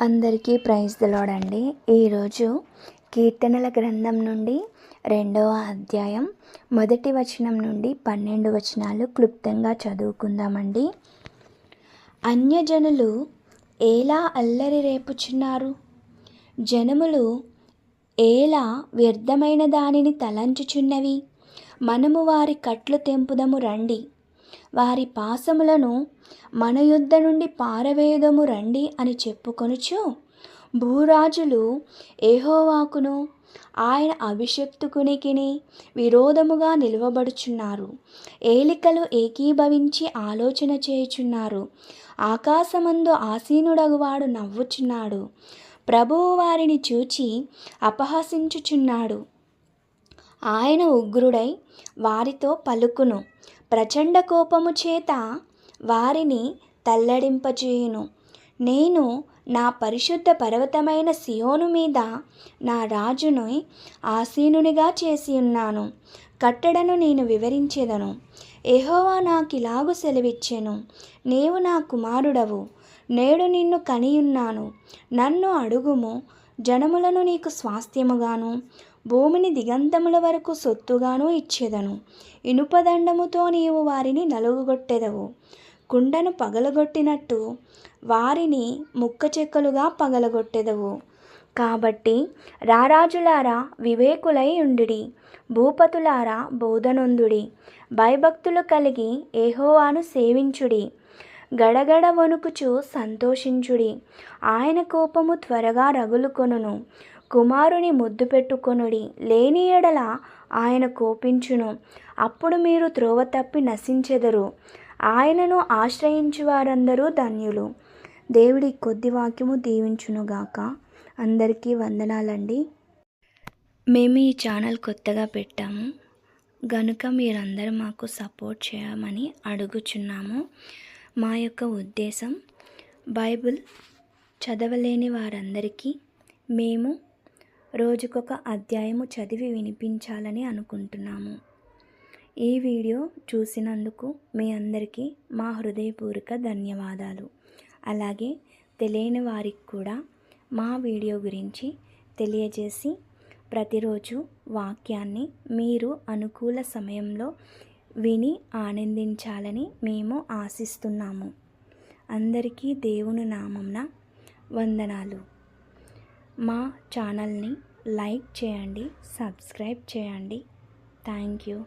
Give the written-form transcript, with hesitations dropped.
అందరికీ praise the lord అండి. ఈరోజు కీర్తనల గ్రంథం నుండి 2వ అధ్యాయం 1 వచనం నుండి 12 వచనాలు క్లుప్తంగా చదువుకుందామండి. అన్యజనులు ఎలా అల్లరి రేపుచున్నారు, జనములు ఎలా వ్యర్థమైన దానిని తలంచుచున్నవి. మనము వారి కట్లు తెంపుదము రండి, వారి పాశములను మన యుద్ధ నుండి పారవేయదము రండి అని చెప్పుకొనుచు భూరాజులు యెహోవాకును ఆయన అభిషిక్తునికిని విరోధముగా నిలువబడుచున్నారు. ఏలికలు ఏకీభవించి ఆలోచన చేయుచున్నారు. ఆకాశమందు ఆసీనుడగువాడు నవ్వుచున్నాడు. ప్రభువు వారిని చూచి అపహసించుచున్నాడు. ఆయన ఉగ్రుడై వారితో పలుకును, ప్రచండ కోపము చేత వారిని తల్లడింపచేయును. నేను నా పరిశుద్ధ పర్వతమైన సియోను మీద నా రాజును ఆసీనునిగా చేసి ఉన్నాను. కట్టడను నేను వివరించెదను. యెహోవా నాకిలాగు సెలవిచ్చెను, నీవు నా కుమారుడవు, నేడు నిన్ను కనియున్నాను. నన్ను అడుగుము, జనములను నీకు స్వాస్థ్యముగాను భూమిని దిగంతముల వరకు సొత్తుగాను ఇచ్చేదను. ఇనుపదండముతో నీవు వారిని నలుగుగొట్టెదవు. కుండను పగలగొట్టినట్టు వారిని ముక్కచెక్కలుగా పగలగొట్టెదవు. కాబట్టి రారాజులారా వివేకులై ఉండుడి, భూపతులారా బోధనొందుడి. భయభక్తులు కలిగి యెహోవాను సేవించుడి. గడగడ వణుకుచు సంతోషించుడి. ఆయన కోపము త్వరగా రగులుకొనును. కుమారుని ముద్దు పెట్టుకొనుడి, లేని ఎడల ఆయన కోపించును. అప్పుడు మీరు త్రోవ తప్పి నశించెదరు. ఆయనను ఆశ్రయించు వారందరూ ధన్యులు. దేవుడి కొద్ది వాక్యము దీవించునుగాక. అందరికీ వందనాలండి. మేము ఈ ఛానల్ కొత్తగా పెట్టాము గనుక మీరందరూ మాకు సపోర్ట్ చేయమని అడుగుచున్నాము. మా యొక్క ఉద్దేశం బైబిల్ చదవలేని వారందరికీ మేము రోజుకొక అధ్యాయము చదివి వినిపించాలని అనుకుంటున్నాము. ఈ వీడియో చూసినందుకు మీ అందరికీ మా హృదయపూర్వక ధన్యవాదాలు. అలాగే తెలియని వారికి కూడా మా వీడియో గురించి తెలియజేసి ప్రతిరోజు వాక్యాన్ని మీరు అనుకూల సమయంలో విని ఆనందించాలని మేము ఆశిస్తున్నాము. అందరికీ దేవుని నామమున వందనాలు. మా ఛానల్ని లైక్ చేయండి, సబ్స్క్రైబ్ చేయండి. Thank you.